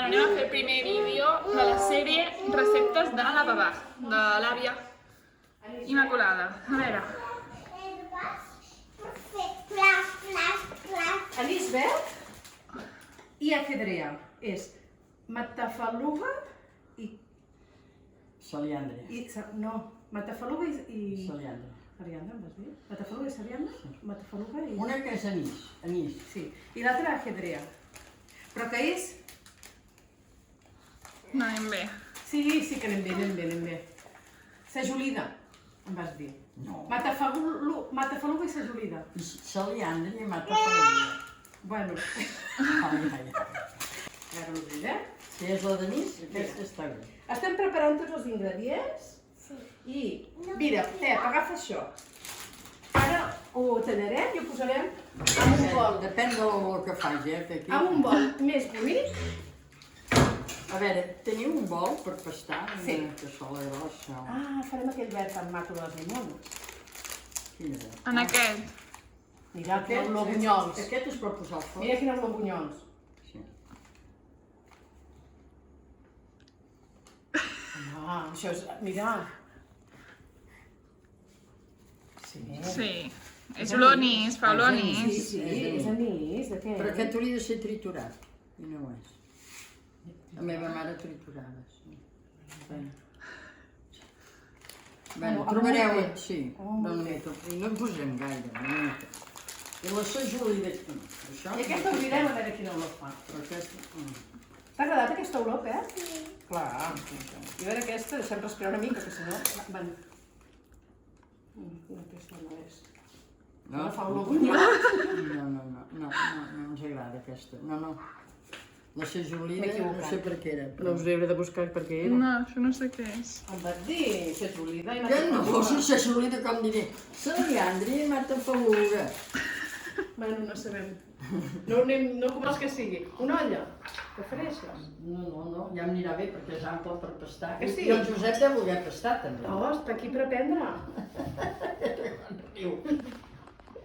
Bueno, anem a fer el primer vídeo de la sèrie Receptes de la Babà, de l'àvia Immaculada. A veure. Elisbeth i ajedrea. És matafaluga i... Saliandre. No, matafaluga i... Saliandre. Arianda, em vas dir? Matafaluga i sarianda? Sí. Matafaluga i... Una que és anís. Sí. I l'altra ajedrea. Però que és... No anem bé. Sí que anem bé. Sajolida, em vas dir. No. Matafaluga i sajolida. Saliandre i matafaluga. Bueno, Ai. ara ho diré. Si és la d'anís, aquesta està bé. Estem preparant tots els ingredients i, mira, agafa això. Ara ho tallarem i ho posarem en un bol. Depèn de l'olor que faci, que aquí... En un bol més buit. A veure, teniu un bol per pastar? Sí. Una cassola grossa. Farem aquell verd tan maco de les limones. Quina de... En aquest. Mira, quins olobunyols. Aquest es pot posar al foc? Mira quins olobunyols. Sí. Això és... Mira. Sí. És olonís, fa olonís. Sí, és anís. De què? Però aquest hauria de ser triturat. I no ho és. La meva mare triturava, sí. Bé, trobareu... Sí, una mica. I no en posem gaire, una mica. I la sajolida aquí. I aquesta ho mirem a veure quina olor fa. Però aquesta... T'ha agradat aquesta olor, Pep? Sí. Clar. I a veure aquesta, deixem respirar una mica, que si no... Van... Aquesta no és. No fa olor bunyol. No ens agrada aquesta. No. La sajolida no sé per què era. No us hauré de buscar per què era. No, això no sé què és. Em vas dir sajolida i Que no fos sajolida, com diré. Saliandre i matafaluga. Bueno, no sabem. No com vols que sigui. Una olla? Que freixes? No, ja em anirà bé perquè és ample per pastar. Que sí? I el Josep deu voler pastar també. Està aquí per aprendre.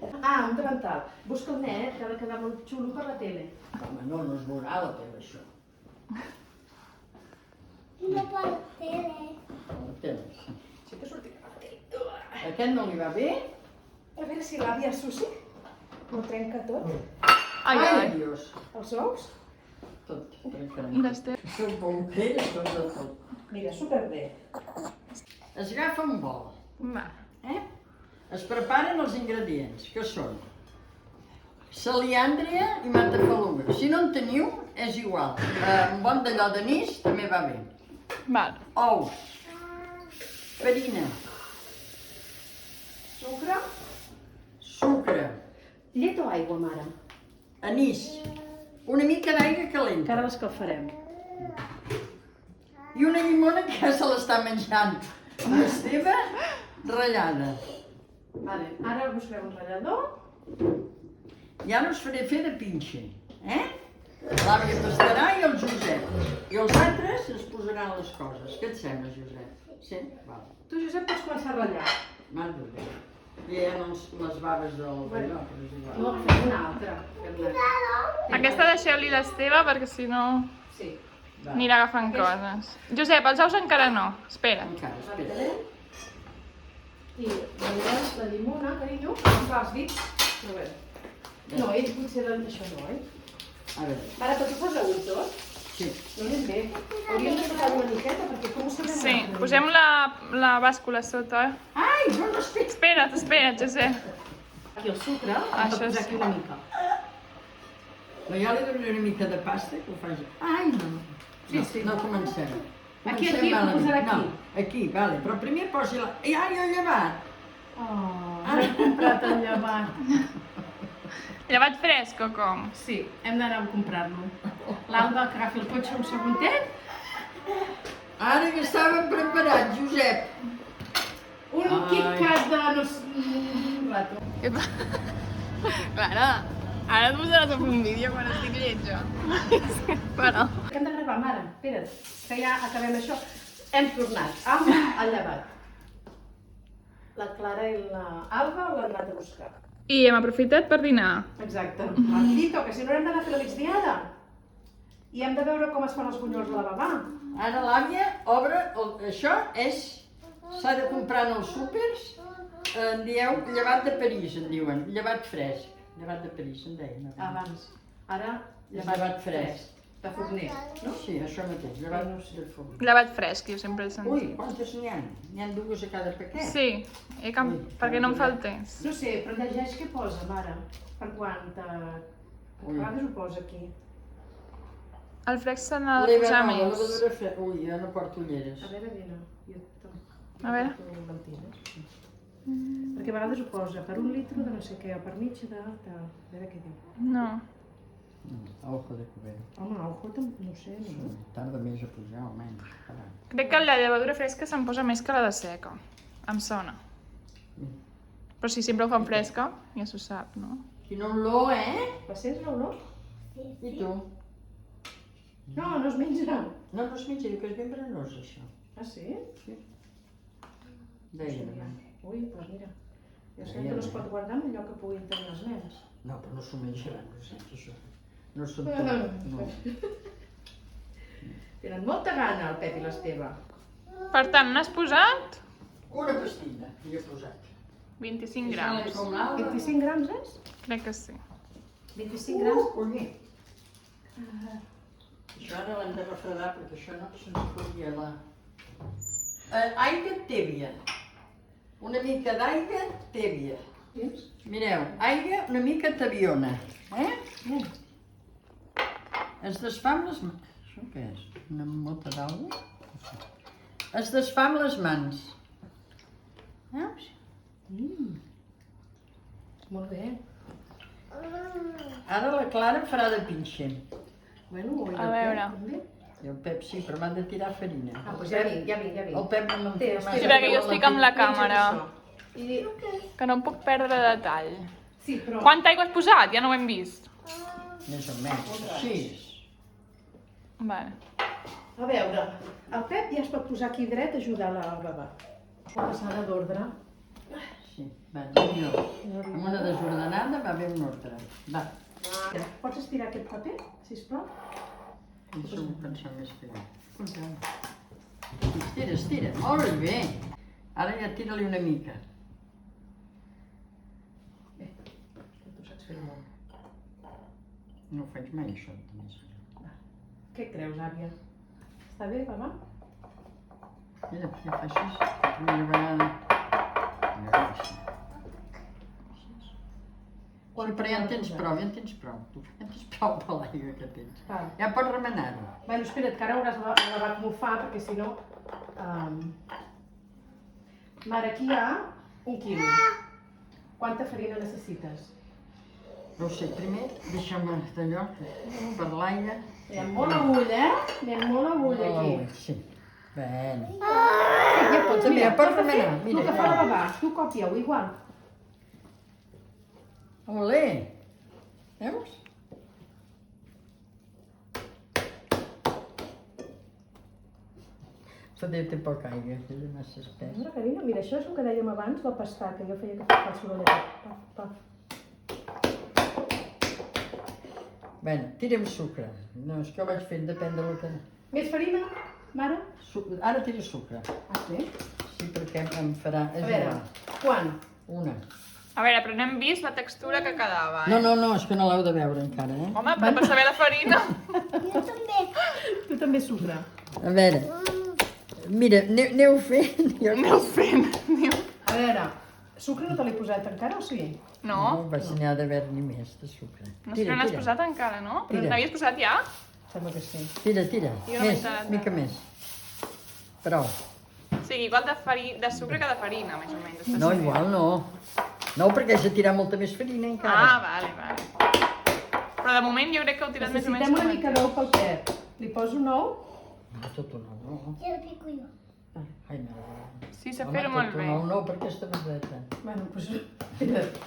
Un davantal. Busca el net, que ha de quedar molt xulo per la tele. Home, no es veurà la tele, això. No per tele. La tele, sí. Sí que sortirà la tele. Aquest no li va bé? A veure si l'àvia Susi no trenca tot. Ai. Dios. Els ous? Tot, trencarà. I l'Ester? Són pomperes, tot de tot. Mira, superbé. Es agafa un bol, Va. es preparen els ingredients, que són saliandre i matafaluga. Si no en teniu, és igual. Un bon d'allò d'anís també va bé. Val. Ous, farina, Sucre? sucre, Llet o aigua, mare? anís, una mica d'aigua calenta Encara l'escalfarem. i una llimona que ja se l'està menjant amb l'Esteve ratllada. Vale, ara buscarem un ratllador. I ara us faré fer de pinxe, L'àvia pastarà i el Josep. I els altres es posaran les coses. Què et sembla, Josep? Sí? Val. Tu, Josep, pots començar a ratllar. Mando bé. I les baves del d'allò, però és igual. No, fem una altra. Aquesta deixeu-li l'Esteve perquè si no Sí. Va. anirà agafant coses. Josep, els ous encara no. Espera. Encara, espera. I la llimona, carinyo, em fa els dits. A veure. No, potser això no, A veure, Mare, però tu fas a ull tot? sí. No anem bé. Hauríem de posar una miqueta, perquè com ho sabem? Sí, posem la bàscula sota. Ai, no respecte. Espera't, Josep. Aquí el sucre, hem Això de posar sí. aquí una mica. No, jo li donaré una mica de pasta que ho faci. Ai, no. Sí. No comencem. Aquí, Comencem ho malament. posarà aquí. No, aquí, vale. Però primer posi-la... Ai, el llevat. He comprat el llevat. Llevat fresc o com? Sí, hem d'anar a comprar-lo. L'Alba que agafi el cotxe un segundet. Ara que estàvem preparats, Josep. Un KitKat de... no sé, un rato. Clara, ara et posaràs a fer un vídeo quan estic lletja. Però... Que hem de gravar, mare. Espera't, que ja acabem això. Hem tornat amb el llevat. La Clara i l'Alba l'han anat a buscar. I hem aprofitat per dinar. Exacte. Rapidito, que si no hem d'anar a fer la migdiada. I hem de veure com es fan els bunyols de la babà. Ara l'àvia obre, això s'ha de comprar en els súpers, en dieu llevat de París, en diuen, llevat fresc. Llevat de París, en deien. Abans. Ara, Llevat fresc. de forner, no? Sí, això mateix, llevat de forn. Llevat fresc, jo sempre he Ui, sentit. quantes n'hi ha? N'hi ha dues a cada paquet. Sí, perquè no em fa el temps. No sé, però llegeix què posa, mare. Per quant... A Ui. vegades ho posa aquí. El fresc se n'ha de posar La més. levadura fresc. Ui, jo no porto ulleres. A veure, vine. Jo tampoc. A veure. Porto lentines. Perquè a vegades ho posa per 1 litre de no sé què, o per mig de tal. A veure què diu. No. Ojo de cubero. Home, ojo, no sé, no? Tarda més a pujar, almenys. Carai. Crec que la llevadura fresca se'n posa més que la de seca. Em sona. Però si sempre ho fan fresca, ja s'ho sap, no? Quina olor, La sents, l'olor? I tu? No, no es menja. No, no es menja, diu que és ben venenós, això. Ah, sí? Deia demà. Ui, doncs mira. Jo sé que no es pot guardar en allò que puguin tenir els nens. No, però no s'ho menjaran, no sé, això. No són tot. No. Tenen molta gana el Pep i l'Esteve. Per tant, n'has posat Una pastilla, hi he posat. 25 grams. Com l'alba. 25 grams és? Crec que sí. 25 grams? Collir. Això ara l'hem de refredar perquè això no se'ns pot gelar. Aigua tèbia. Una mica d'aigua tèbia. Mireu, aigua una mica tabiona. Es desfà amb les mans. Això què és? Una mota d'aigua? Es desfà amb les mans. Veus? Molt bé. Ara la Clara farà de pinxa. Bueno, A veure. I el Pep sí, però m'ha de tirar farina. Ah, doncs ja vinc, ja vinc, ja vinc. El Pep no Té, m'enfia Sí, perquè jo estic amb la càmera, I... que no em puc perdre detall. Sí, però... Quanta aigua has posat? Ja no ho hem vist. Més o menys, així. Vale. A veure, el Pep ja es pot posar aquí dret a ajudar la babà. La passada d'ordre. Sí, va, millor. Amb una desordenada va bé un ordre. Va, Pots estirar aquest paper, sisplau? això ho pensava més fer. Estira, estira. Molt bé. Ara ja tira-li una mica. Bé, tu saps fer-ho molt. No ho faig mai, això. També. Què creus, àvia? Està bé, babà? Mira, ja fa així. La primera vegada. Ja fa així. Sí, però ja en tens prou, ja en tens prou. Tu ja en tens prou per l'aigua que tens. Val. Ja pots remenar-ho. Bueno, espera't, que ara hauràs lavat mofar, perquè si no... Mare, aquí hi ha 1 quilo. Quanta farina necessites? No ho sé, primer deixa'm d'allò, per l'aire. Anem molt a ull, Anem molt a ull aquí. Sí. Ben. Sí, ja pots, També, mira, pots has de fer remenar, mira, el que fa ja. la babà, tu copia-ho, igual. Olé! Veus? Poder té poca aigua, que és massa espès. Mira, Carina, mira, això és el que dèiem abans, la pasta, que jo feia que fa el sorollet. Paf, paf. Bé, tirem sucre. No, és que ho vaig fent, depèn del que... Més farina, mare? Ara tira sucre. Ah, sí? Sí, perquè em farà... A veure, quan? Una. A veure, però no hem vist la textura que quedava, No, no, no, és que no l'heu de veure encara, Home, però per saber la farina... Jo també. Tu també sucre. A veure, mira, aneu fent... Jo Aneu fent, diu. A veure, sucre no te l'he posat encara o sí? No? vaig n'hi ha d'haver-n'hi més de sucre. No sé, no n'has posat encara, no? Tira. N'havies posat ja? Sembla que sí. Tira, tira. Jo no Més, m'he enterat. mica més. Prou. O sigui, igual de sucre que de farina, més o menys. No, igual no. No, perquè has de tirar molta més farina encara. Ah, vale, vale. Però de moment jo crec que heu tirat més o menys Necessitem una com mica d'ou pel Pep. Li poso un ou? No, tot un ou, no. Jo el pico jo. Ai, mare. Sí, s'ha fet molt bé. Tot un ou no, per aquesta beseta. Bueno, doncs...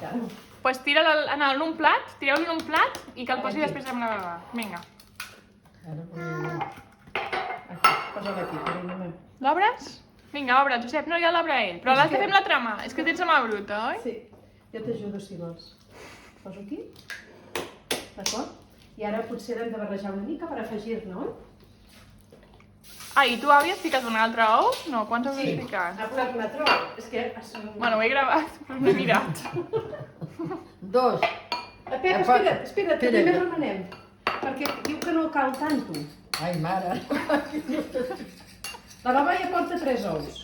Claro. Pues tira'l en un plat, tireu-lo en un plat i que el posi després amb la babà. Vinga. Ara volia... Aquí, posa-la aquí, Carina. meva. L'obres? Vinga, obre, Josep, no, ja l'obre ell. Però l'has de fer amb la trama, és que tens la mà bruta, oi? Sí, jo t'ajudo si vols. Poso aquí. D'acord? I ara potser l'hem de barrejar una mica per afegir-ne, oi? Ah, i tu, àvia, has ficat un altre ou? No, quants ous has ficat? Ha posat un altre ou. És que... Bueno, ho he gravat, però no he mirat. 2. Espera't, que primer remenem. Perquè diu que no cal tanto. Ai, mare. La baba ja porta 3 ous.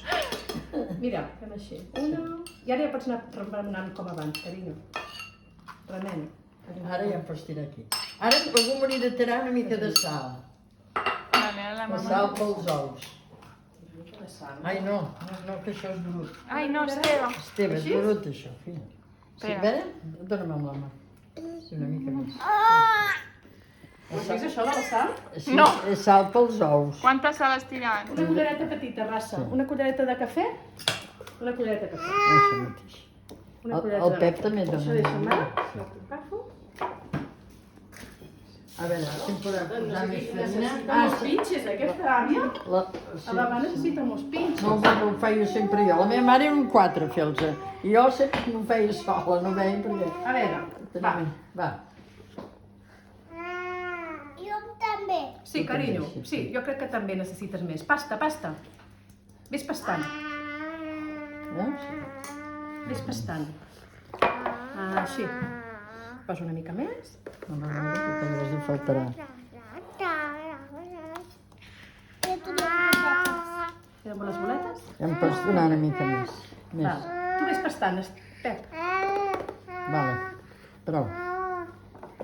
Mira, fem així. Una... I ara ja pots anar remenant com abans, carinyo. Remena. Ara ja em pots tirar aquí. Ara algú m'hauria de tirar una mica de sal. Vale, ara la La mama. sal pels ous. Ai, no, que això és brut. Ai, no, Esteve. Esteve, és brut això, fill. Sí, a Espera. veure, dona'm amb la mà. Sí, una mica més. Has vist això de la sal? Sí, No. és sal pels ous. Quanta sal has tirat? Una cullereta petita, raça. Una cullereta de cafè. Una cullereta de cafè. Això mateix. Una cullereta El de Pep cafè. també dona. Això deixa'm una ara. mica. Agafo. A veure, si em podem posar més farina. Necessita molts pinxes, aquesta àvia. A la mà necessita molts pinxes. No, ho feia sempre jo. La meva mare era un 4 fer-los. I jo sempre m'ho feia sola, no veia perquè... A veure, va. Va. Jo també. Sí, carinyo. Sí, jo crec que també necessites més. Pasta. Ves pastant. Veus? Ves pastant. Així. Posa una mica més. No, que també els hi faltarà. Jo també faig. Queden les boletes? Ja em pots donar una mica més. Val. Tu ves pastant, Pep. Vale, prou.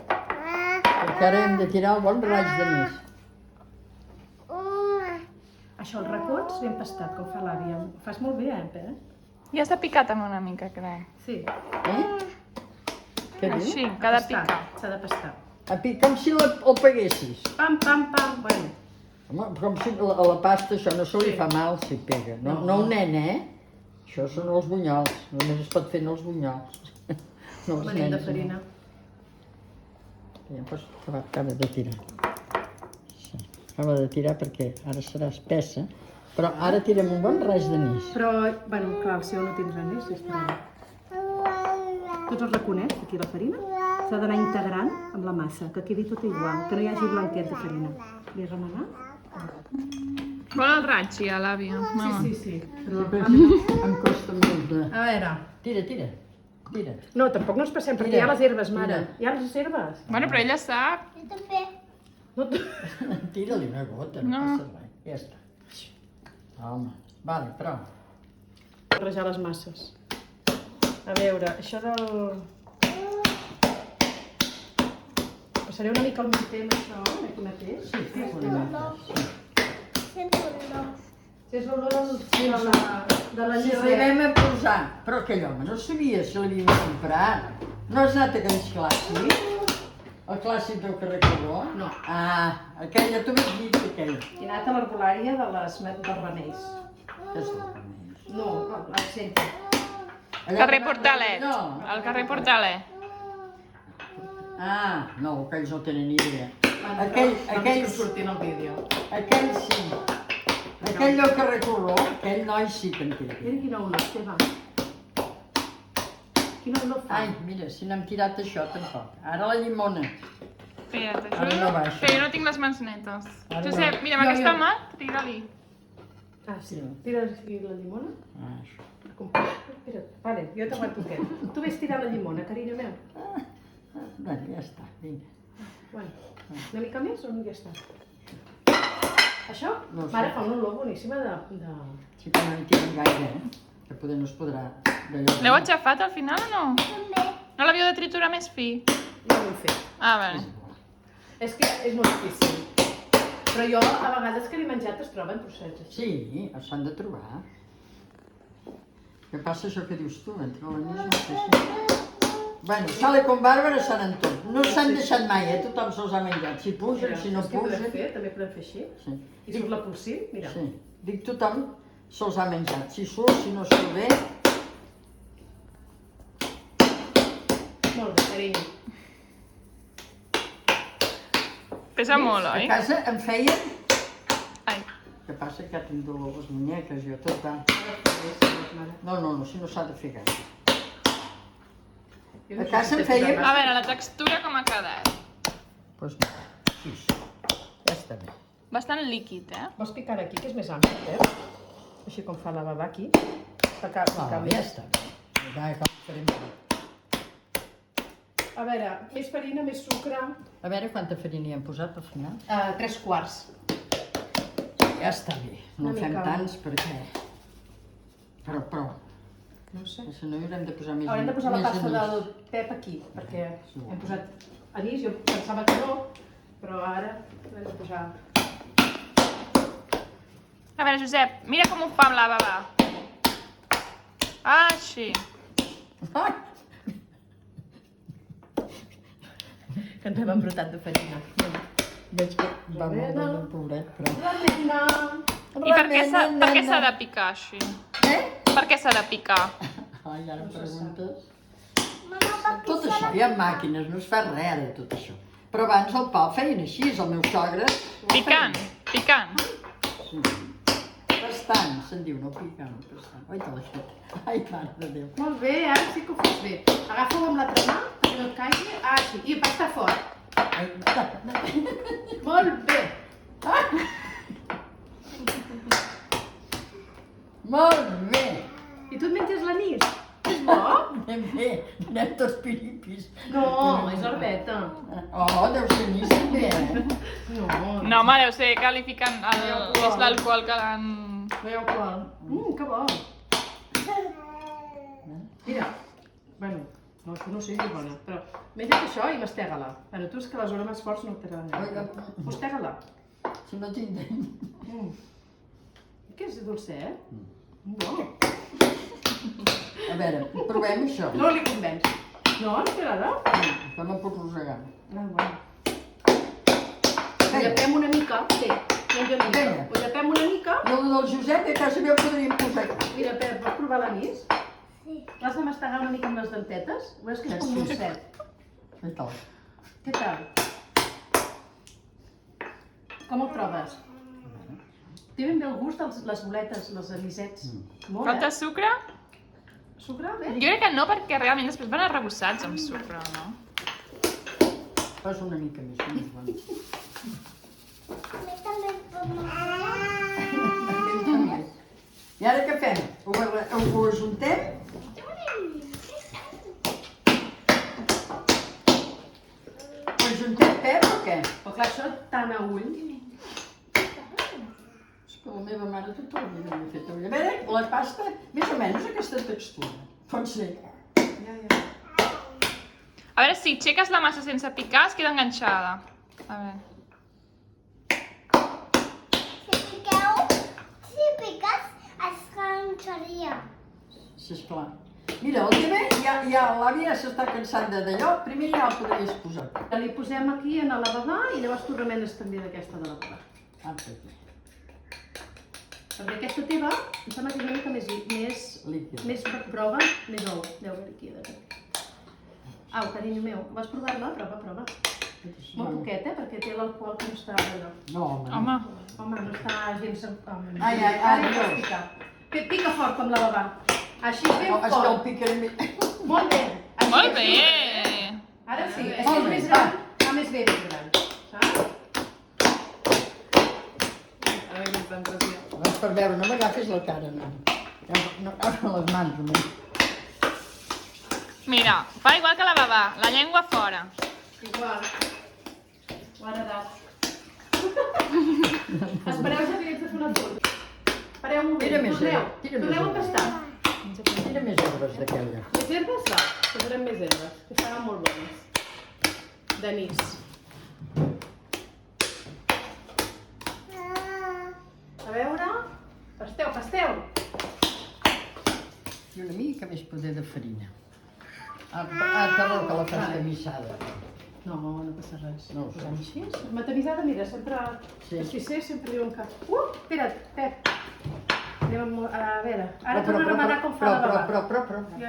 Perquè ara hem de tirar el bon raig de més. Això, els racons ben pastat, com fa l'àvia. Ho fas molt bé, Pep? Ja està picat amb una mica, crec. Sí. Què diu? Així, que ha de Pastar. picar. S'ha de pastar. Com si el paguessis. Pam. Bueno, Home, com si a la pasta això no se li fa mal si pega. No un nen, Això són els bunyols. Només es pot fer en els bunyols. No els venim de nens. farina. Ja pots acabar de tirar. Sí, acaba de tirar perquè ara serà espessa. Però ara tirem un bon raig d'anís. Però, bueno, clar, el seu no tindrà més, és per... Tots els raconets, aquí la farina, s'ha d'anar integrant amb la massa, que quedi tot igual, que no hi hagi blanquet de farina. Li remenar? Vol el raig, ja, l'àvia. Mama. Sí. Però... Em costa molt de... A veure... Tira. No, tampoc no ens passem, perquè hi ha les herbes, mare. Hi ha les herbes. Bueno, però ella sap. Jo també. No, Tira-li una gota, no passa res. Ja està. Home, vale, prou. barrejar les masses. A veure, això del... Passaré una mica el meu temps, això, aquí mateix. Sí, una mica. Sento l'olor. Si és l'olor de la Si arribem a posar... Però aquell home no sabia si l'havíem comprat. No has anat a aquells clàssics? El clàssic del carrer Codó? No. Ah, aquell, ja t'ho vaig dir, aquell. He anat a l'herbolària dels remeis. Què és el remei? No, al centre. Carrer Portalet. No. El carrer Portalet. Ah, no, aquells no tenen ni idea. Aquell Aquell que surti en el vídeo. Aquell sí. Aquell del carrer Codó, aquell noi sí que en té. Mira quina olor, Esteve. Quina olor fa. Ai, mira, si n'hem tirat això tampoc. Ara la llimona. Espera, Ara no t'ajudo? baixa. Que jo no tinc les mans netes. Ara Josep, no. mira, amb Jo, aquesta jo. mà, tira-li. Ah, sí. Tira aquí la llimona. Ah, això. Espera, vale, jo t'aguanto aquest. Tu ves tirar la llimona, carinyo meu. Bé, ja està, vinga. Bueno, una mica més o no ja està? Això? No ho sé. Mare, fa una olor boníssima de... Sí que no en tirem gaire, que poder no es podrà... L'heu aixafat al final o no? També. No l'havíeu de triturar més fi? No ho he fet. Ah, vale. És que és molt difícil. Però jo, a vegades que l'he menjat, es troben trossets així. Sí, s'han de trobar. Què passa això que dius tu? Entre l'anís no sé si... Bueno, sale con Bàrbara s'han en tot. No s'han deixat mai, tothom se'ls ha menjat. Si pugen, si no És que podem pugen... fer, també podem fer així. Sí. I surt la polsim, mira. Sí, dic tothom se'ls ha menjat. Si surt, si no surt bé... Molt bé, carinyo. Pesa molt, A oi? casa em feien... Ai. Què passa? Que ja tinc dolor a les muñeques, jo tot va... No, si no s'ha de fer gaire. A casa em feien... A veure, la textura com ha quedat. Doncs no, així. Ja està bé. Bastant líquid, eh? Vols picar aquí, que és més ampli, veus? Així com fa la babà aquí. Picar, No, picar ja està bé. Ja com farem bé. A veure, més farina, més sucre. A veure quanta farina hi hem posat al final. 3 quarts. Ja està bé. No Una fem mica. tants perquè... Però prou. No ho sé. Si no hi haurem de posar més Haurem de posar la més pasta anís. del Pep aquí, perquè Sí. hem posat anís, jo pensava que no, però ara hem de posar... A veure, Josep, mira com ho fa amb la babà. Ah, així. Ai! Que ens hem embrutat de farina. Veig que va molt de pobret, però... Farina! I per què s'ha de picar així? Eh? Per què s'ha de picar? Ai, ara em preguntes... Mama, per què Tot això, hi ha màquines, no es fa res de tot això. Però abans el pa el feien així, el meu sogre... Picant, picant. Sí. Bastant, se'n diu, no picant, bastant. Oi, te l'has fet. Ai, mare de Déu. Molt bé, ara sí que ho fas bé. Agafa-ho amb l'altra mà, perquè no et caigui. Ah, sí. I va estar fort. Ai, Molt bé. molt bé. I tu et menges l'anís? És bo? Anem bé, anem tots piripis. No, és herbeta. Oh, deu ser anís també, eh? No, No, home, deu ser que li fiquen és l'alcohol que l'han... no hi ha alcohol. Que bo. Mira, bueno, no, això no sé si és bona, però menja't això i mastega-la. Bueno, tu és que les aromes forts no t'agraden. Oiga. Mastega-la. Si no tinc dent. Que és dolcet? No. A veure, provem això. No li convenç. No, no t'agrada? Que no puc rosegar. Ah, bueno. Ho llepem una mica. Sí, menja una mica. Vinga. Ho llepem una mica. I el del Josep, que a casa meva podríem posar aquí. Mira, Pep, vols provar l'anís? Sí. L'has de mastegar una mica amb les dentetes? Veus que és com dolcet? Què tal? Què tal? Com ho trobes? Té ben bé el gust de les boletes, les anisets. Molt, Falta sucre? Sucre, bé? Jo crec que no, perquè realment després van arrebossats amb sucre, no? Fas una mica més, més bon. A mi també em pot menjar. I ara què fem? Ho ajuntem? Ho ajuntem, Pep, o què? Però clar, això tant a ull. És que la meva mare tot el dia m'ha fet. A veure, la pasta, més o menys aquesta textura. Pot ser. Ja. A veure, si aixeques la massa sense picar, es queda enganxada. A veure. Si piques, es cansaria. Sí, esclar. Mira, el teva ja l'àvia s'està cansant d'allò, primer ja el podries posar. Li posem aquí en la babà i llavors tu remenes també d'aquesta de la babà. Ah, perfecte. Perquè aquesta teva em sembla que és una mica Líquida. més prova, més ou. Deu haver líquida. Au, carinyo meu, vas provar-la? Prova. Molt poquet, perquè té l'alcohol que no està allò. No, home. Home, Home, no està gens... Ai, Ara ja Dios. pots picar. Pica fort com la babà. Així, ben No, és que el fort. picaré més. Molt bé. Així molt és bé! Ara sí, és Molt que és bé, més gran, va més bé més gran. Saps? A veure, quina impressió. Doncs per veure, no m'agafis la cara, no. No agafes les mans, només. Mira, fa igual que la babà, la llengua fora. Igual. Ho han edat. Espereu, ja que haig de fer una foto. Espereu un moment. Tira més Torneu. herba, tira més Torneu a herba. pastar. Tira més herbes d'aquella. Més herbes? Va, posarem més herbes, que estaven molt bones. D'anís. A veure... Pasteu. I una mica més poder de farina. Perdó, que la fas tamissada. No, no passa res. No ho sé. Posem així. Matamissada, mira, sempre... Sí. Els fissers sempre diuen que... Espera't, Pep. Anem a veure. Ara torno a remenar com fa la babà. Però. Ja.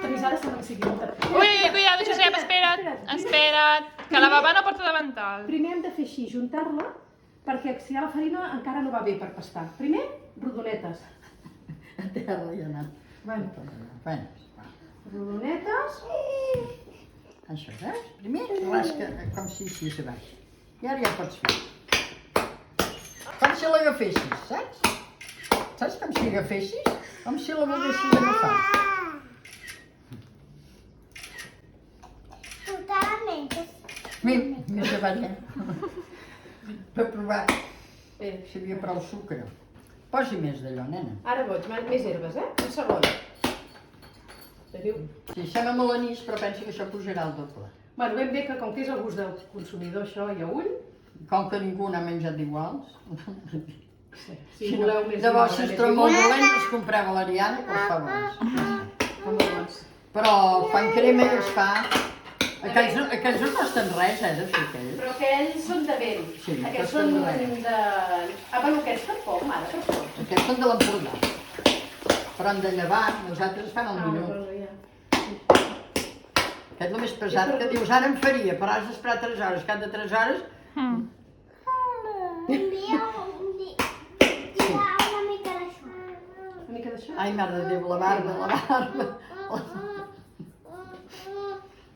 Tamissada sembla que sigui molta. Ui, cuidado, Josep, espera't, que la babà no porta davantal. Primer hem de fer així, juntar-la, perquè si hi ha la farina encara no va bé per pastar. Primer, rodonetes. A terra ja ha anat. Bueno, Bueno, rodonetes. Això, veus? Primer rasca com si així a baix. I ara ja pots fer. Com si l'agafessis, saps? Saps com si l'agafessis? Com si la volguessis agafar. Totalment. Més avall, per provar si hi havia prou sucre. Posi més d'allò, nena. Ara boig, més herbes, Un segon. Veniu. Sí, sembla molt anís, però pensa que això pujarà el doble. Bueno, ben bé que com que és el gust del consumidor, això i a ull, Com que ningú n'ha menjat d'iguals. si voleu més Llavors, si més es troba molt igual, dolent, es compreu a l'Ariana, que els fa bons. fa molt bons. Però fan crema i els fa... Aquells no costen res, de fer aquells. Però aquells són de vent. Sí, Aquests costen són res. de... Ah, bueno, aquests tampoc, mare, tampoc. Aquests són de l'Empordà. Però han de llevar, nosaltres fan el minut. Bueno, ja. Aquest és el més pesat, que dius, ara em faria, però has d'esperar 3 hores, cada 3 hores... Un dia una mica d'això. Una mica d'això? Ai, mare de Déu, la barba.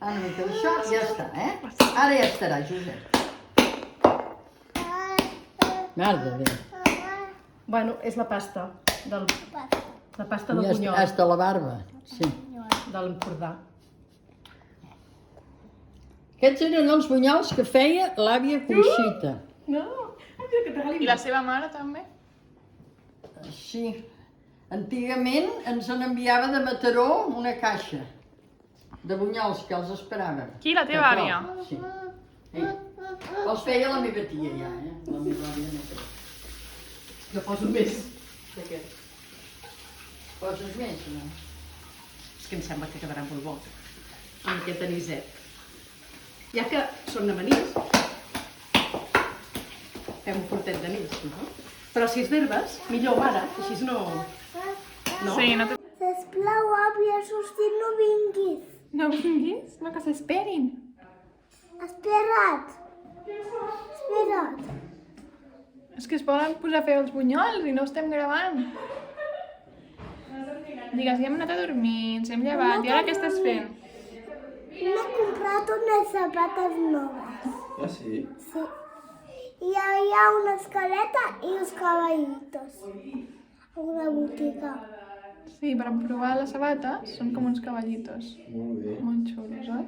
Una mica d'això, ja està, Ara ja estarà, Josep. Mare de Déu. Bueno, és la pasta del... La pasta del Ja bunyol, està la barba, sí. de l'Empordà. Aquests eren els bunyols que feia l'àvia Conxita. No, mira que regalim. I la seva mare també? Sí. Antigament ens enviava de Mataró una caixa de bunyols que els esperàvem. Qui, la teva àvia? Sí. Els feia la meva tia ja, La meva àvia no feia. Jo poso més d'aquest. Poses més, no? És que em sembla que quedarà molt bo. Amb aquest aniset. Ja que són amanís, fem un portet d'anís, no? Però si és d'herbes, millor ara, així no... No? Sí, no te... Sisplau, àvia, sustit, no vinguis. No vinguis? No, que s'esperin. Espera't. Espera't. És que es poden posar a fer els bunyols i no estem gravant. Digues, ja hem anat a dormir, ens hem llevat, i ara què estàs fent? M'he comprat unes sabates noves. Ah, sí? Sí. I hi ha una escaleta i uns caballitos. A una botiga. Sí, per provar les sabates són com uns cavallitos. Molt bé. Molt xulos, oi?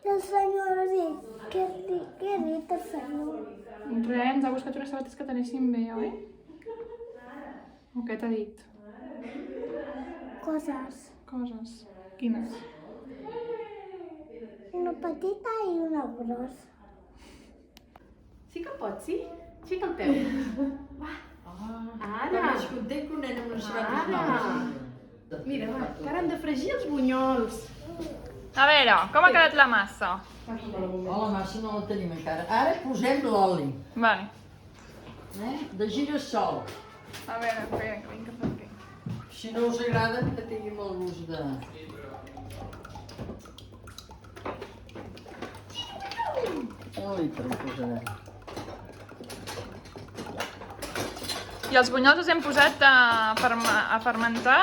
I el senyor ha dit, què ha dit el senyor? Res, ens ha buscat unes sabates que t'anessin bé, oi? O què t'ha dit? Coses. Coses. Quines? Una petita i una grossa. Sí que pots, sí? Aixeca el peu. Ara més content que un nen amb les sabates Ara. noves. Mira, va, que ara hem de fregir els bunyols. A veure, com ha quedat la massa? La massa no la tenim encara. Ara posem l'oli, Vale. de girassol. A veure, espera, que vinc per aquí. Si no us agrada, que tingui molt gust de... Ui, però ho posarem. I els bunyols els hem posat a fermentar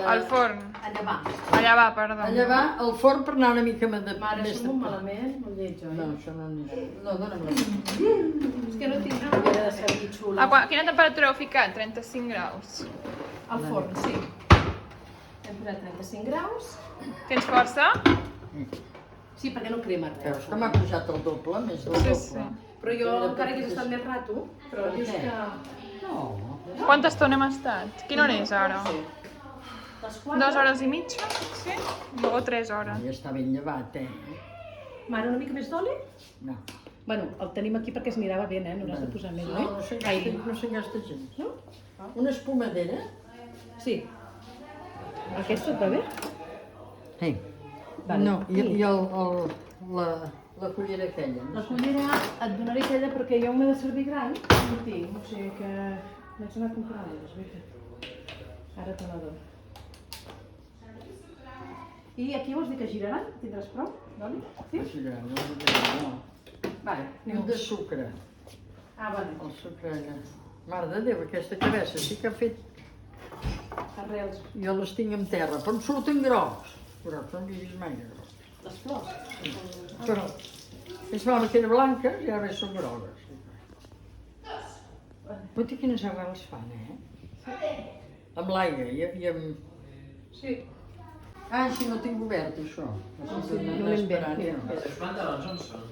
al forn. A llevar. A llevar, perdó. A llevar el forn per anar una mica més Mare, som molt malament, molt lleig, oi? No, això no anirà. No, dona'm la És que no tinc manera de servir A xula. quina temperatura heu ficat? 35 graus. Al forn, sí. Hem posat 35 graus. Tens força? Sí, perquè no crema res. Veus que m'ha posat el doble, més del doble. Sí. Però jo encara hagués estat més rato, però dius què? que... No, Quanta estona hem estat? Quina hora és ara? Les 2 hores i mitja? Sí? O 3 hores? ja està ben llevat, Mare, una mica més d'oli? No, Bueno, el tenim aquí perquè es mirava bé, no n'has de posar més, no, no se'n gasta gens. No? Una espumadera? Sí. Aquest et va bé? Sí. Vale. No, i la cullera aquella. La cullera et donaré aquella perquè jo m'he de servir gran. No tinc, o sigui que... Vaig anar a comprar les, veritat. Ara te la dono. I aquí vols dir que giraran? Tindràs prou d'oli? Sí? No. Vale, I anem un de sucre. Ah, vale. El sucre allà. Mare de Déu, aquesta cabessa sí que ha fet... Arrels. Jo les tinc en terra, però em surten grocs. Grocs, no n'he vist mai de grocs. Les flors. Però és bona que era blanca i ara són grogues. Pot dir quines arrels fan, Amb l'aigua i amb... Sí. Ah, si no tinc obert, això. No l'hem vist, mira. Els pantalons on són?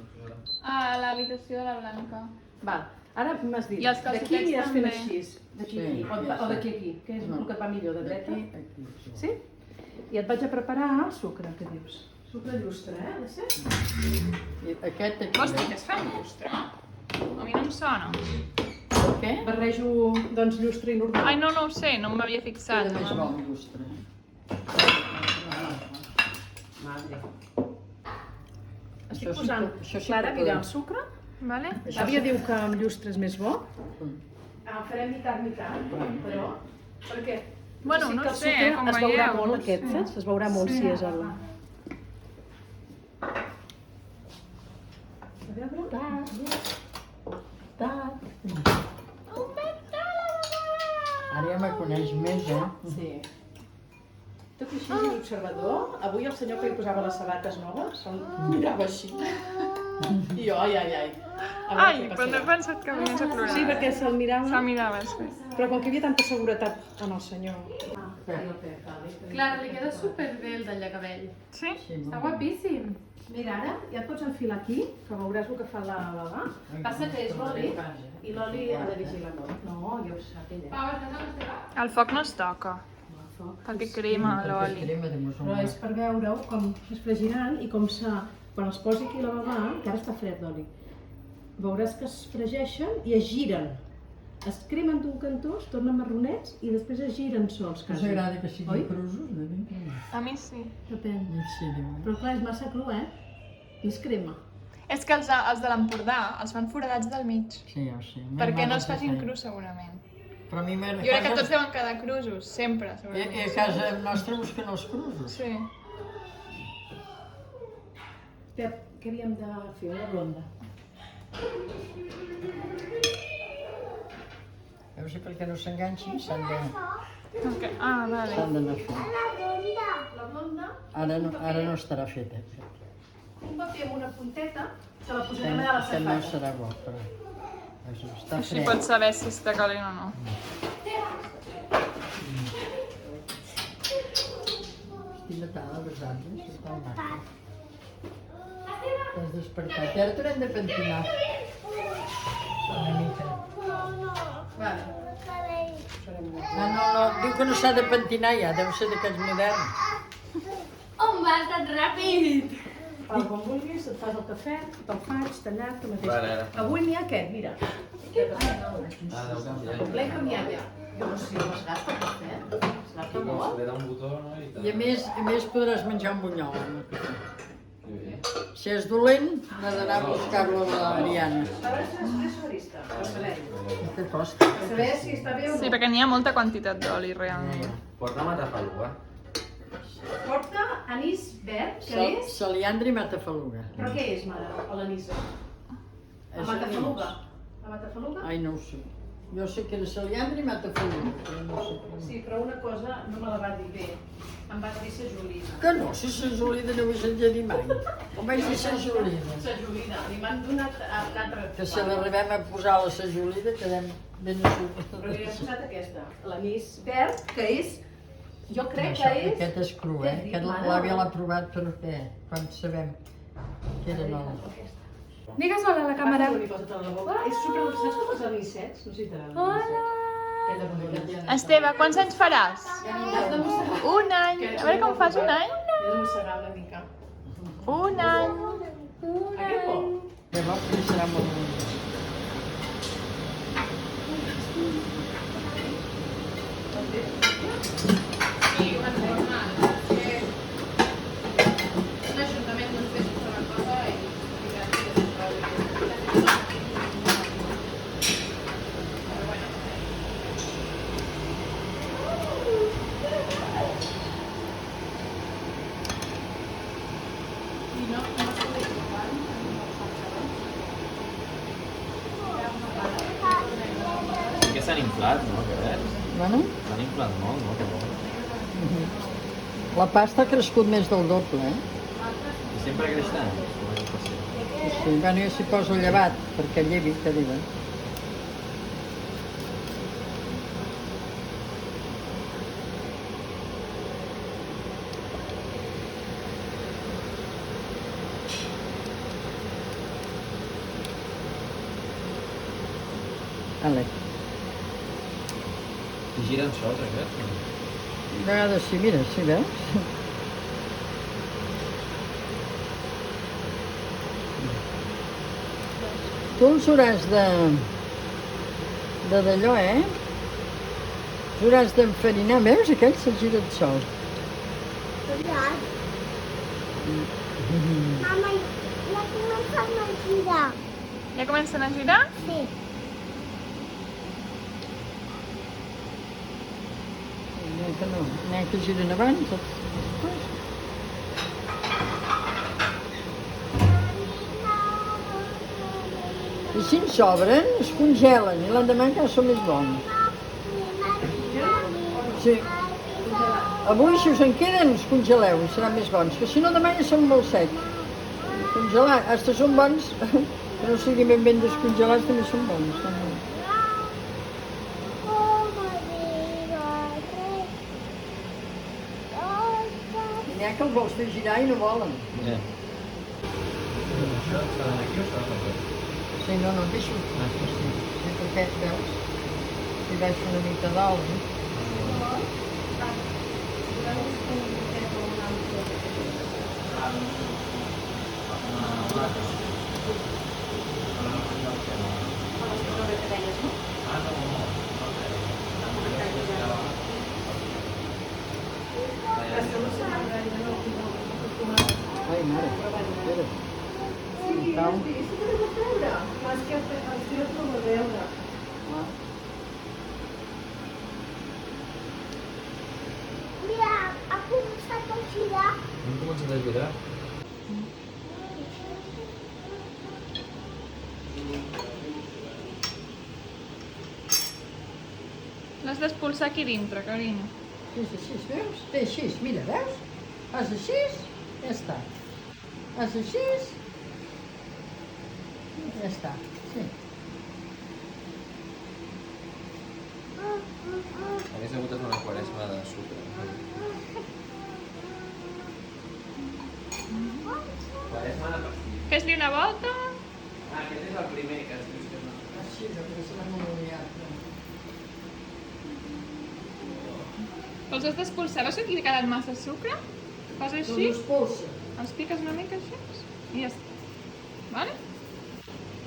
A l'habitació de la Blanca. Va, ara m'has dit, I els d'aquí calçotets aniràs fent també. així, d'aquí Sí, aquí, ja o sé. d'aquí aquí, què és el que et va millor, de dreta? Aquí. Sí? I et vaig a preparar sucre, què dius? Sucre llustre, ha de ser? I aquest aquí. Vols dir que es fa un llustre? A mi no em sona. Què? Barrejo, doncs, llustre i normal. Ai, no ho sé, no m'havia fixat. Queda més bo el llustre. Madre. Estic Això sí posant, que- això sí que Clara, podem. mira, el sucre. Vale? L'àvia diu que amb llustre és més bo. Mm. Farem mitat, però... Per què? Bueno, Sí no que el sé, sucre com es veurà veieu, molt no aquest, sé. saps? Es veurà molt si és el... A veure... Ara ja me coneix més, Sí. Tot i així, l'observador, avui el senyor que li posava les sabates noves, mirava així. I jo, ai. A veure Ai, què però no he passarà. pensat que venies a plorar. Sí, perquè se'l mirava, Se'l mirava, sí. però com que hi havia tanta seguretat en el senyor. Clara, li queda superbé el tallacabell. Sí? Està guapíssim. Mira, ara ja et pots enfilar aquí, que veuràs el que fa la Lala. Passa que és l'oli, i l'oli ha de vigilar molt. No, ja ho sap ella. Pau, estàs a les teves? El foc no es toca, perquè crema l'oli. Però és per veure com es fregiran i com quan els posi aquí a la babà, que ara està fred l'oli, veuràs que es fregeixen i es giren. Es cremen d'un cantó, es tornen marronets i després es giren sols. Us quasi. agrada que siguin Oi? crusos? De ben A mi sí. Depèn. Sí, Però clar, és massa cru, Més crema. És que els de l'Empordà els fan foradats del mig. Sí, ja ho sé. Perquè no es facin crus, segurament. Però a mi m'agrada... Jo crec que tots deuen quedar crusos, sempre, I a segurament. casa nostra busquen els crusos. Sí. Pep, què havíem de fer? Una ronda. Veus que perquè no s'enganxin s'han Okay. Ah, vale. d'anar fent. La blonda, Ara no estarà feta. un paper amb una punteta, que la posarem allà a la Que no safata. serà bo, però... Això està Així fred. pots saber si està calent o no. Estic matant les aves, està al mar. T'has despertat. I ara t'haurem de pentinar. Una mica. Vale. No, diu que no s'ha de pentinar ja, deu ser d'aquests moderns. On vas tan ràpid? Pau, quan vulguis, et fas el cafè, te'l faig, tallat, tu mateix. Vale, ara. Avui n'hi ha aquest, mira. Ah, deu canviar. L'he canviat ja. Jo no sé, es gasta el cafè? Es gasta molt? Le da un botó, no? I I a més podràs menjar un bunyol. Que bé. Si és dolent, n'ha d'anar a buscar-lo a la Mariana. A veure si és sobrista, per saber-ho. Què costa? Per saber si està bé o Sí, no. perquè n'hi ha molta quantitat d'oli, realment. Porta matafaluga. Porta anís verd, que és... Saliandre i matafaluga. Però què és, mare, l'anís verd? La matafaluga. La matafaluga? Ai, no ho sé. Jo sé que era saliandre i matafaluga, però no sé. Sí, però una cosa no me la va dir bé. Em va dir sajolina. Que no, si sajolida no ho he sentit dir mai. Com vaig dir sajolida? Sajolina. Li m'han donat un altre... Que si l'arribem a posar la sajolida quedem ben Però li he assolits. posat aquesta, l'anís verd, que és... Jo crec que és... Aquest és cru, Aquest l'àvia l'ha provat perquè quan sabem que era nou. Digues hola a la càmera. Li posa tot a la boca. És super... Saps com els anisets? No sé si t'agrada. Hola. Esteve, quants anys faràs? Un any. A veure com fas un any. He de mossegar una mica. Un any. Aquest por? Llavors li serà molt bon. L'Ajuntament no fes una cosa i Sí que s'han inflat, no? Que veus? Bueno, S'han inflat molt, no? Que bo. La pasta ha crescut més del doble, eh? I sempre creix tant? Com és possible? Sí, bueno, jo s'hi poso llevat, perquè llevi, que diuen. Vale. I giren sols, aquest? A vegades sí, mira, sí, veus? Tu els hauràs d'allò, eh? Els hauràs d'enfarinar, veus? Aquell se'l gira sol. Cuidado. Mama, ja comencen a girar. Ja comencen a girar? Sí. N'hi ha que giren abans. Després. I si en sobren, es congelen i l'endemà encara són més bons. Sí. Avui, si us en queden, els congeleu i seran més bons, que si no demà ja són molt secs. Congelar, hasta són bons, que no siguin ben descongelats, també són bons. N'hi ha que els vols fer girar i no volen. Això serà aquí o serà per tot? Sí, no, no, deixo. Sí, perquè, veus, si baixo una mica dalt, Ai, mare, espera. Cau. Mira, ha començat a girar. Han començat a girar? L'has d'expulsar aquí dintre, carinyo. Fes així, veus? Té així, mira, veus? Fas així, ja està. Fas així, ja està, sí. Hagués hagut de fer una quaresma de sucre. Quaresma de pastilla. Fes-li una volta. Ah, aquest és el primer que es diu que no. Així, perquè se l'ha memoriat. Els has d'expulsar. Veus que aquí ha quedat massa sucre? Fas així, Doncs expulsa. els piques una mica així i ja està. Vale?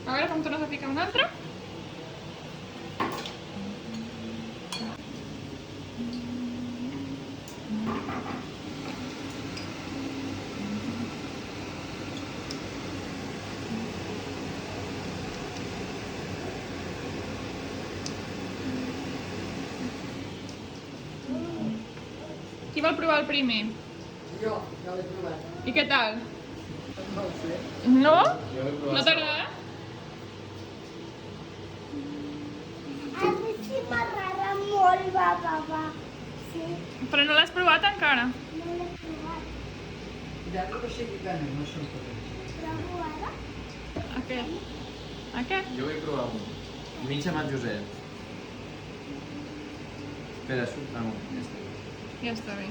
A veure com tornes a picar un altre. Qui vol provar el primer? Jo, ja l'he provat. I què tal? No ho sé. No? Jo he provat. No t'agrada? A mi sí m'agrada molt, va. Sí, Però no l'has provat encara. no l'he provat. Ja que sigui que no són correctes. Provo ara. Aquest. Aquest? Jo vull provar un. Mig amb el Josep. Espera, surt. Ah, no, ja està. Ja està bé.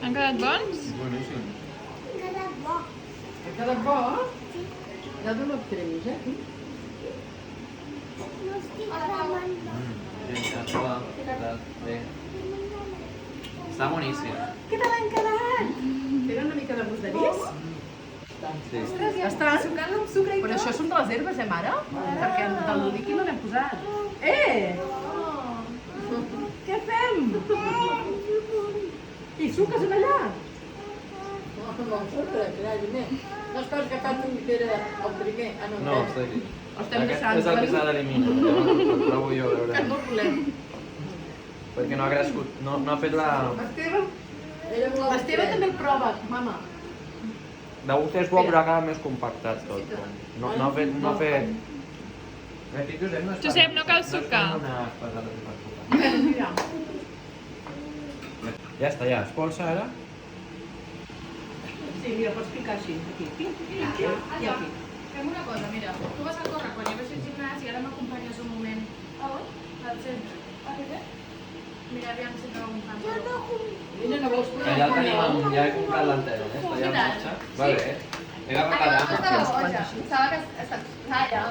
Han quedat bons? Boníssim. Ha quedat bo. Ha quedat bo? Ja dono cremis, eh? No estic cremant. Bé, ja està. Bé. Està boníssim. Què tal han quedat? Tenen una mica de gust de nis? Sí. Estan sucant amb sucre i tot. Però això són de les herbes, mare? Perquè del líquid no n'hem posat. Què fem? I suques en allà? No, sucre, que hi hagi més. No és pas que cap un que era el primer. Ah, no, No, està aquí. Estem Aquest deixant, és el que s'ha d'eliminar. Llavors el provo jo, a veure. No volem. Perquè no ha crescut, no ha fet la... L'Esteve també el prova, mama. De gust és bo, però ha quedat més compactat tot. No ha fet... Josep, no cal sucar. Ja està, ja. Espolsa ara. Sí, mira, pots picar així, aquí. I aquí. Fem una cosa, mira, tu vas a córrer quan jo vaig al gimnàs i ara m'acompanyes un moment. A on? Al centre. A què? Mira, aviam si trobo un pantaló. Vine, no vols Que ja el tenim, ja he comprat l'antena, està ja en marxa. Va bé. He de preparar. Estava boja. Estava que estava allà.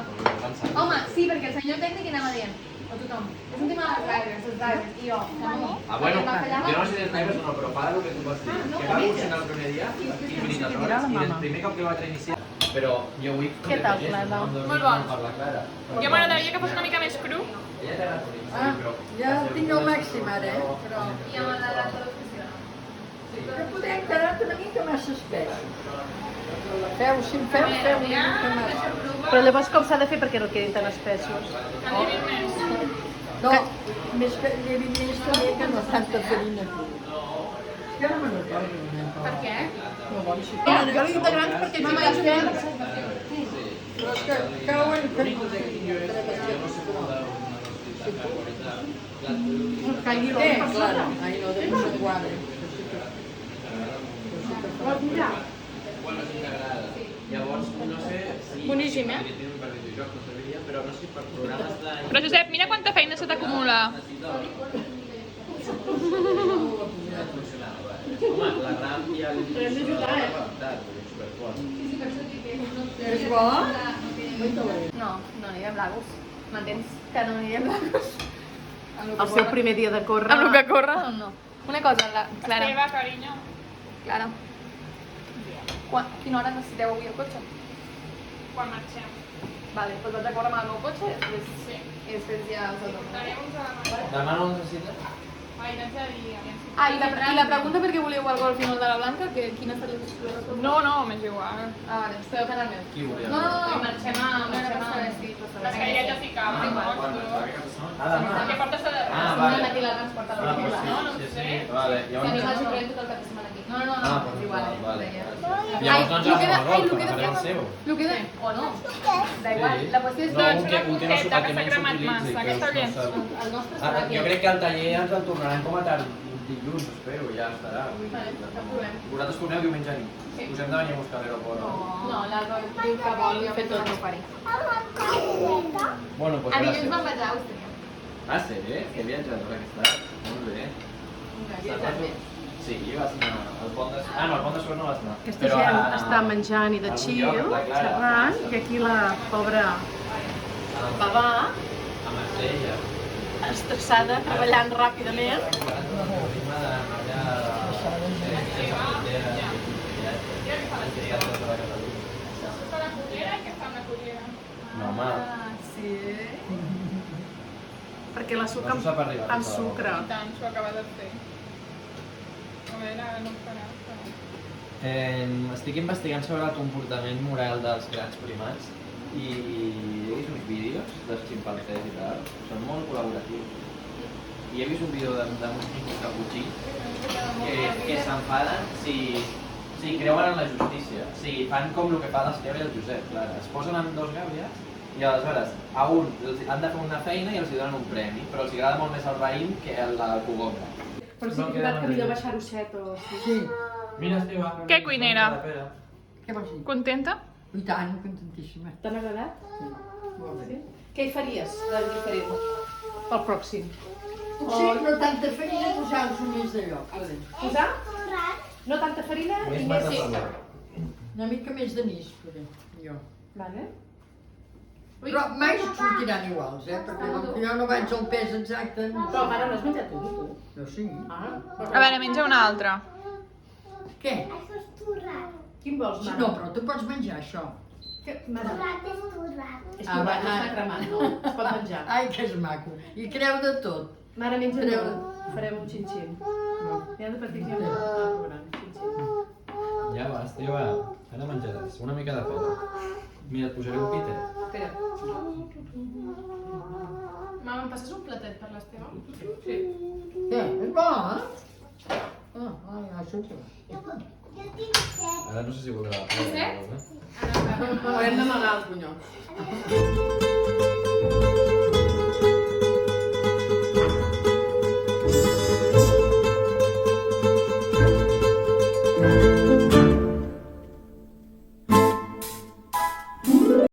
Home, sí, perquè el senyor tècnic anava dient, o tothom, és un tema dels drivers, i jo, no. Bueno, jo no sé si els drivers o no, però para el que tu vas dir. Que va evolucionar el primer dia, 15 hores, i el primer cop que vaig reiniciar. Però jo vull... Què tal, Clara? Molt bon. Per la Clara. Jo m'agradaria que fos una mica més cru. Ella té la Ah, ja el tinc al màxim ara, però... I amb la data d'oficina. Que podem quedar una mica massa espès. Feu, si em feu una mica massa. Però llavors com s'ha de fer perquè no quedin tan espessos? Que n'hi havia més. No, més que llevi més també que no tanta farina. És que no me n'acordo. Per què? No vol ser. Jo li dic de grans perquè Mama, si jo no Però és que cauen... caigui Què? l'altra Claro, persona. ahí no debo ser guarda. Vols mirar? Llavors, no sé si... Boníssim, eh? Tiene un partit de joc, no serviria, però no sé per programes de... Però Josep, mira quanta feina se t'acumula. Home, la RAM i el... Hem d'ajudar, És bo? No, no anirem lagos. M'entens? Que no anirem lagos. El seu primer dia de córrer... Amb el que corre, no. Una cosa, Clara. Esteve, carinyo. Clara. Quina hora necessiteu avui el cotxe? Quan marxem. Vale, doncs vaig a córrer amb el meu cotxe Sí. i després ja us el dono. Daré uns a la mà. Demà no necessites? Ai, no sé dir, aviam si... Ah, i la pregunta per què volíeu el gol final de la Blanca, que quina seria la resposta? No, m'és igual. Ah, vale, esteu fent el meu. Qui volia? No, I marxem a... Les caiguetes ficaven, no? Ah, demà. Què portes a... Ah, La vale. setmana aquí la transporta a la pues Blanca. sí, No, no ho sí, sé. sí. Vale, I a mi llavors... m'hagi pres tot el cap de setmana aquí. No, Ah, és pues igual. vale. Ai, Llavors doncs lo agafem queda- el gol, ai, lo que queda- farem el seu. Lo que de... O no. Da igual. Sí. La qüestió és No, que... un que no curteta que s'ha menys cremat s'utilitzi, massa, que aquesta no llenç. sap. El nostre serà aquí. Jo crec que el taller ens el tornaran com a tard dilluns, espero, ja estarà. Vull dir, Vale, cap problema. vosaltres torneu diumenge nit. Us hem de venir a buscar a l'aeroport. No, l'Alba diu que vol fer tot el pari. Bueno, doncs A dilluns gràcies. me'n vaig a Àustria. Ah, sí? Que viatges per aquesta? Molt bé. Sí, vas anar al pont de... Ah, no, al pont de Suert no vas anar. Aquesta gent està menjant i de algun chill, lloc, la Clara. xerrant, i aquí la pobra babà, A Marsella. estressada, treballant ràpidament. Fa la cullera i què fa amb la cullera? No, home. Sí. Perquè la suca No s'ho sap arribar, amb tota la sucre. I tant, s'ho acaba de fer. A veure, ara no em farà. Estic investigant sobre el comportament moral dels grans primats i he vist uns vídeos dels ximpanzés i tal, són molt col·laboratius. I he vist un vídeo d'un caputxí que s'enfaden si creuen en la justícia. O sigui, fan com el que fa l'Esteve i el Josep, clar. Es posen amb dos gàbies i aleshores a un han de fer una feina i els donen un premi, però els agrada molt més el raïm que el cogombre. Però sí que és veritat que millor baixar-ho set o... Sí. Mira, Esteve. Què, cuinera? Què vols dir? Contenta? I tant, contentíssima. T'han agradat? Molt bé. Què hi faries de diferent pel pròxim? Potser no tanta farina, posar-vos més de lloc. Posar? No tanta farina i més... Una mica més d'anís, faré, jo. Vale. Però mai et sortiran iguals, perquè jo no vaig al pes exacte. Però mare, no has menjat tu, tu? Jo sí. Ah, A veure, menja una altra. Què? Això és torrat. quin vols, mare? No, però tu pots menjar això. Que, mare, Torrat és torrat. és Ah, que va, no està cremant, no? Es pot menjar. Ai, que és maco. I creu de tot. Mare, menja Creu. tu. Farem un xin-xin. No. Ja de partir ja un xin-xin. Ja va, Esteve. Ara menjaràs. Una mica de pena. Mira, et posaré un pite. Espera. Mama, em passes un platet per l'Esteve? Sí. Què? És bo, eh? Ah, això és bo. Jo tinc set. Ara no sé si voldrà la Set? pena. Ara, Haurem d'amagar els bunyols.